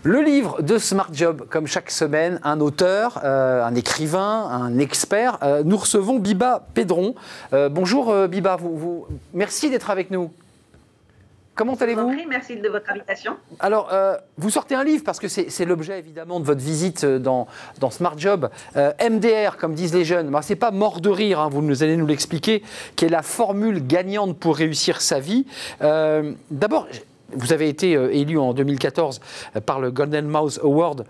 Le livre de Smart Job, comme chaque semaine, un auteur, un écrivain, un expert. Nous recevons Biba Pedron. Bonjour Biba, merci d'être avec nous. Comment allez-vous? Merci de votre invitation. Alors, vous sortez un livre parce que c'est l'objet évidemment de votre visite dans Smart Job. MDR, comme disent les jeunes, c'est pas mort de rire, hein, vous allez nous l'expliquer, qui est la formule gagnante pour réussir sa vie. D'abord, vous avez été élu en 2014 par le Golden Mouse Award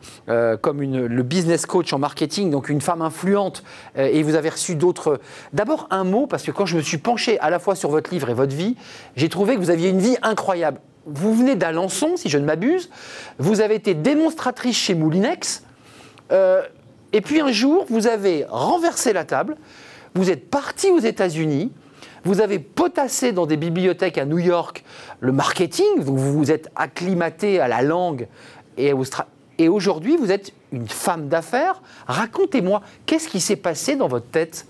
comme le business coach en marketing, donc une femme influente, et vous avez reçu d'autres... D'abord un mot, parce que quand je me suis penché à la fois sur votre livre et votre vie, j'ai trouvé que vous aviez une vie incroyable. Vous venez d'Alençon, si je ne m'abuse, vous avez été démonstratrice chez Moulinex, et puis un jour, vous avez renversé la table, vous êtes parti aux États-Unis. Vous avez potassé dans des bibliothèques à New York le marketing, donc vous vous êtes acclimaté à la langue et aujourd'hui vous êtes une femme d'affaires. Racontez-moi, qu'est-ce qui s'est passé dans votre tête?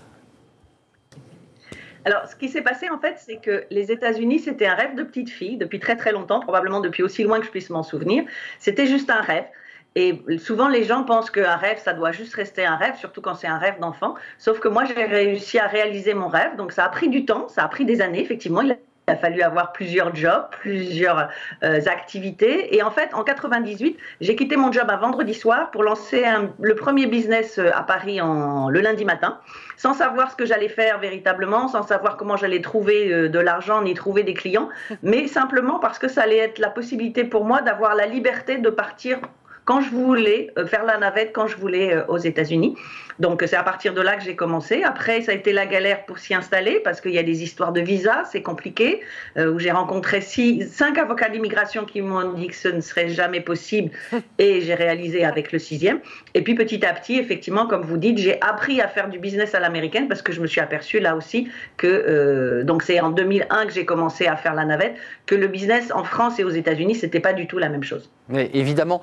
Alors, ce qui s'est passé en fait, c'est que les États-Unis, c'était un rêve de petite fille depuis très très longtemps, probablement depuis aussi loin que je puisse m'en souvenir. C'était juste un rêve. Et souvent, les gens pensent qu'un rêve, ça doit juste rester un rêve, surtout quand c'est un rêve d'enfant. Sauf que moi, j'ai réussi à réaliser mon rêve. Donc, ça a pris du temps, ça a pris des années, effectivement. Il a fallu avoir plusieurs jobs, plusieurs activités. Et en fait, en 98, j'ai quitté mon job un vendredi soir pour lancer le premier business à Paris le lundi matin, sans savoir ce que j'allais faire véritablement, sans savoir comment j'allais trouver de l'argent ni trouver des clients, mais simplement parce que ça allait être la possibilité pour moi d'avoir la liberté de partir quand je voulais, faire la navette quand je voulais aux États-Unis. Donc c'est à partir de là que j'ai commencé. Après, ça a été la galère pour s'y installer parce qu'il y a des histoires de visa, c'est compliqué, où j'ai rencontré 5 avocats d'immigration qui m'ont dit que ce ne serait jamais possible et j'ai réalisé avec le 6e. Et puis petit à petit, effectivement, comme vous dites, j'ai appris à faire du business à l'américaine parce que je me suis aperçue là aussi que, donc c'est en 2001 que j'ai commencé à faire la navette, que le business en France et aux États-Unis, c'était pas du tout la même chose. Oui, évidemment.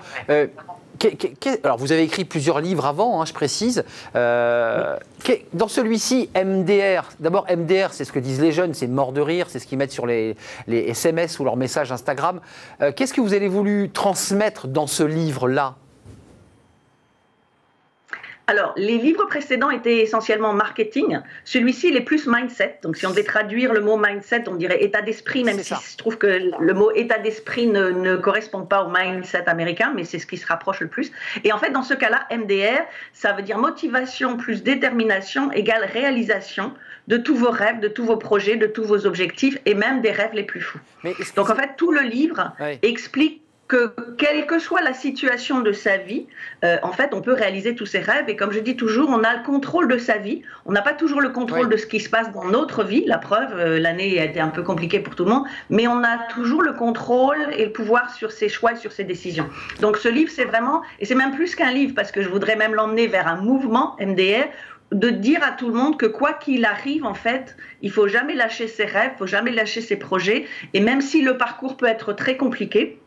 Alors, vous avez écrit plusieurs livres avant, hein, je précise. Dans celui-ci, MDR, d'abord MDR, c'est ce que disent les jeunes, c'est mort de rire, c'est ce qu'ils mettent sur les SMS ou leurs messages Instagram. Qu'est-ce que vous avez voulu transmettre dans ce livre-là? Alors, les livres précédents étaient essentiellement marketing. Celui-ci, il est plus mindset. Donc, si on devait traduire le mot mindset, on dirait état d'esprit, même si je trouve que le mot état d'esprit ne correspond pas au mindset américain, mais c'est ce qui se rapproche le plus. Et en fait, dans ce cas-là, MDR, ça veut dire motivation plus détermination égale réalisation de tous vos rêves, de tous vos projets, de tous vos objectifs et même des rêves les plus fous. Donc, en fait, tout le livre explique que quelle que soit la situation de sa vie, en fait, on peut réaliser tous ses rêves. Et comme je dis toujours, on a le contrôle de sa vie. On n'a pas toujours le contrôle de ce qui se passe dans notre vie. La preuve, l'année a été un peu compliquée pour tout le monde. Mais on a toujours le contrôle et le pouvoir sur ses choix et sur ses décisions. Donc ce livre, c'est vraiment... Et c'est même plus qu'un livre, parce que je voudrais même l'emmener vers un mouvement MDR, de dire à tout le monde que quoi qu'il arrive, en fait, il ne faut jamais lâcher ses rêves, il ne faut jamais lâcher ses projets. Et même si le parcours peut être très compliqué,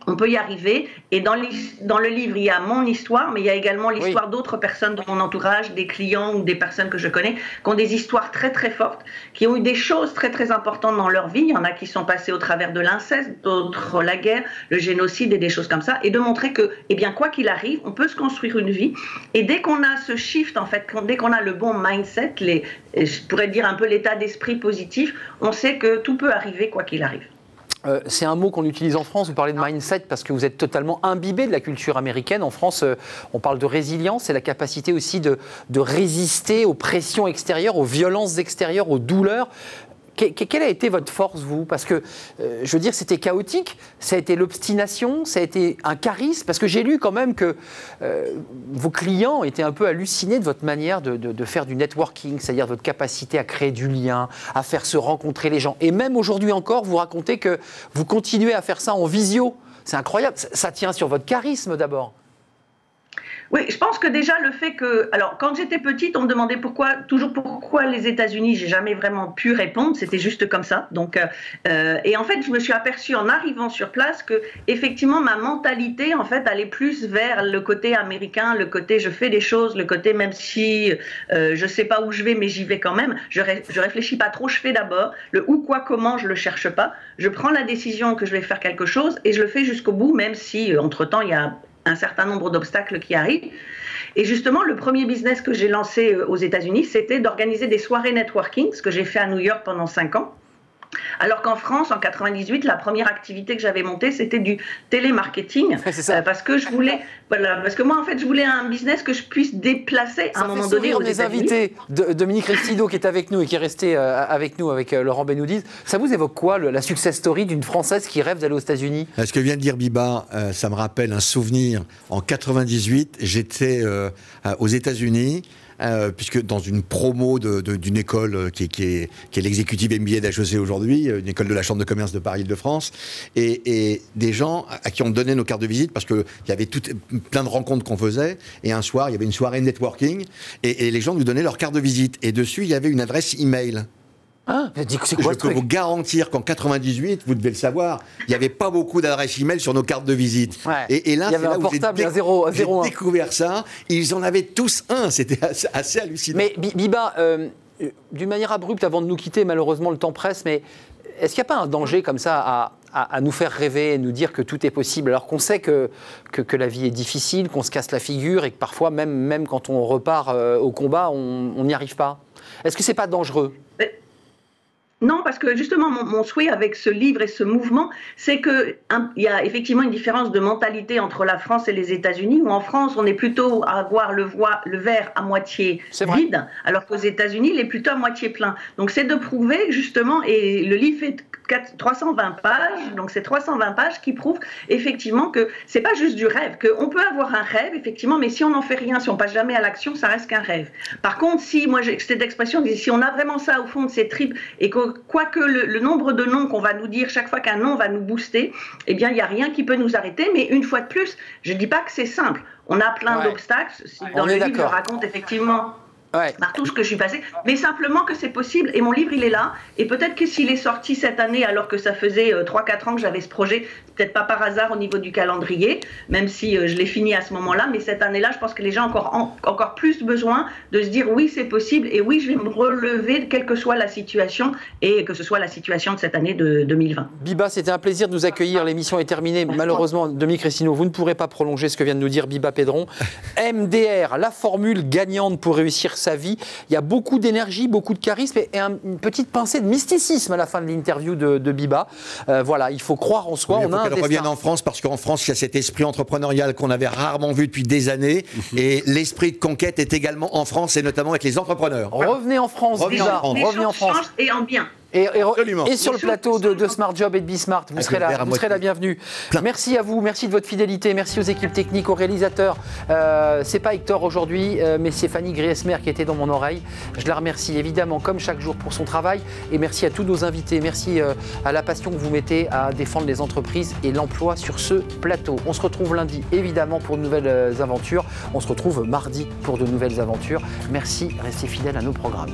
on peut y arriver. Et dans le livre, il y a mon histoire, mais il y a également l'histoire d'autres personnes de mon entourage, des clients ou des personnes que je connais, qui ont des histoires très très fortes, qui ont eu des choses très très importantes dans leur vie. Il y en a qui sont passés au travers de l'inceste, d'autres la guerre, le génocide et des choses comme ça. Et de montrer que, eh bien, quoi qu'il arrive, on peut se construire une vie. Et dès qu'on a ce shift, en fait, dès qu'on a le bon mindset, je pourrais dire un peu l'état d'esprit positif, on sait que tout peut arriver quoi qu'il arrive. C'est un mot qu'on utilise en France, vous parlez de mindset parce que vous êtes totalement imbibé de la culture américaine. En France, on parle de résilience, c'est la capacité aussi de résister aux pressions extérieures, aux violences extérieures, aux douleurs. Quelle a été votre force, vous? Parce que, je veux dire, c'était chaotique, ça a été l'obstination, ça a été un charisme, parce que j'ai lu quand même que vos clients étaient un peu hallucinés de votre manière de faire du networking, c'est-à-dire votre capacité à créer du lien, à faire se rencontrer les gens. Et même aujourd'hui encore, vous racontez que vous continuez à faire ça en visio. C'est incroyable, ça tient sur votre charisme d'abord. Oui, je pense que déjà le fait que, alors quand j'étais petite, on me demandait toujours pourquoi les États-Unis. J'ai jamais vraiment pu répondre. C'était juste comme ça. Donc, et en fait, je me suis aperçue en arrivant sur place que effectivement ma mentalité en fait allait plus vers le côté américain, le côté je fais des choses, le côté même si je sais pas où je vais, mais j'y vais quand même. Je réfléchis pas trop. Je fais d'abord le où, quoi, comment. Je le cherche pas. Je prends la décision que je vais faire quelque chose et je le fais jusqu'au bout, même si entre temps il y a un certain nombre d'obstacles qui arrivent. Et justement, le premier business que j'ai lancé aux États-Unis, c'était d'organiser des soirées networking, ce que j'ai fait à New York pendant 5 ans. Alors qu'en France, en 98, la première activité que j'avais montée, c'était du télémarketing. Parce que je voulais, parce que moi, en fait, je voulais un business que je puisse déplacer à un moment donné aux États-Unis. Les invités, Dominique Restido, qui est avec nous et qui est resté avec nous, avec Laurent Benoudis, ça vous évoque quoi, la success story d'une Française qui rêve d'aller aux États-Unis? Ce que vient de dire Biba, ça me rappelle un souvenir. En 98, j'étais aux États-Unis. Puisque dans une promo d'une école qui est l'exécutive MBA d'HEC aujourd'hui, une école de la Chambre de commerce de Paris-Île-de-France, et des gens à qui on donnait nos cartes de visite parce qu'il y avait plein de rencontres qu'on faisait, et un soir, il y avait une soirée networking, et les gens nous donnaient leurs cartes de visite, et dessus, il y avait une adresse email. Ah, c'est quoi, je peux vous garantir qu'en 98, vous devez le savoir, il n'y avait pas beaucoup d'adresses email sur nos cartes de visite. Ouais. Et là, il y avait un portable à 0, j'ai découvert ça. Ils en avaient tous un. C'était assez hallucinant. Mais Biba, d'une manière abrupte, avant de nous quitter, malheureusement le temps presse, mais est-ce qu'il n'y a pas un danger comme ça à nous faire rêver et nous dire que tout est possible, alors qu'on sait que la vie est difficile, qu'on se casse la figure et que parfois, même quand on repart au combat, on n'y arrive pas? Est-ce que c'est pas dangereux? Non, parce que justement, mon souhait avec ce livre et ce mouvement, c'est qu'il y a effectivement une différence de mentalité entre la France et les États-Unis, où en France, on est plutôt à avoir le verre à moitié vide, alors qu'aux États-Unis, il est plutôt à moitié plein. Donc c'est de prouver justement, et le livre fait 320 pages, donc c'est 320 pages qui prouvent effectivement que c'est pas juste du rêve, qu'on peut avoir un rêve, effectivement, mais si on n'en fait rien, si on passe jamais à l'action, ça reste qu'un rêve. Par contre, si, moi j'ai cette expression, si on a vraiment ça au fond de ses tripes, et que quoique le nombre de noms qu'on va nous dire chaque fois qu'un nom va nous booster, eh bien il n'y a rien qui peut nous arrêter, mais une fois de plus, je ne dis pas que c'est simple, on a plein d'obstacles, dans le livre je raconte effectivement par tout ce que je suis passée, mais simplement que c'est possible, et mon livre il est là, et peut-être que s'il est sorti cette année alors que ça faisait 3-4 ans que j'avais ce projet, peut-être pas par hasard au niveau du calendrier, même si je l'ai fini à ce moment-là, mais cette année-là je pense que les gens ont encore plus besoin de se dire oui c'est possible, et oui je vais me relever quelle que soit la situation, et que ce soit la situation de cette année de 2020. Biba, c'était un plaisir de nous accueillir, l'émission est terminée, malheureusement Dominique Restido, vous ne pourrez pas prolonger ce que vient de nous dire Biba Pedron. MDR, la formule gagnante pour réussir sa vie. Il y a beaucoup d'énergie, beaucoup de charisme et une petite pincée de mysticisme à la fin de l'interview de Biba. Voilà, il faut croire en soi. Il faut qu'elle revienne en France parce qu'en France, il y a cet esprit entrepreneurial qu'on avait rarement vu depuis des années. Et l'esprit de conquête est également en France et notamment avec les entrepreneurs. Revenez en France, Biba. Revenez en France. Et en bien. Et sur le plateau de Smart Job et de Bismart, vous serez la bienvenue. Merci à vous, merci de votre fidélité, merci aux équipes techniques, aux réalisateurs. C'est pas Hector aujourd'hui, mais c'est Fanny Griesmer qui était dans mon oreille. Je la remercie évidemment comme chaque jour pour son travail et merci à tous nos invités. Merci à la passion que vous mettez à défendre les entreprises et l'emploi sur ce plateau. On se retrouve lundi évidemment pour de nouvelles aventures. On se retrouve mardi pour de nouvelles aventures. Merci, restez fidèles à nos programmes.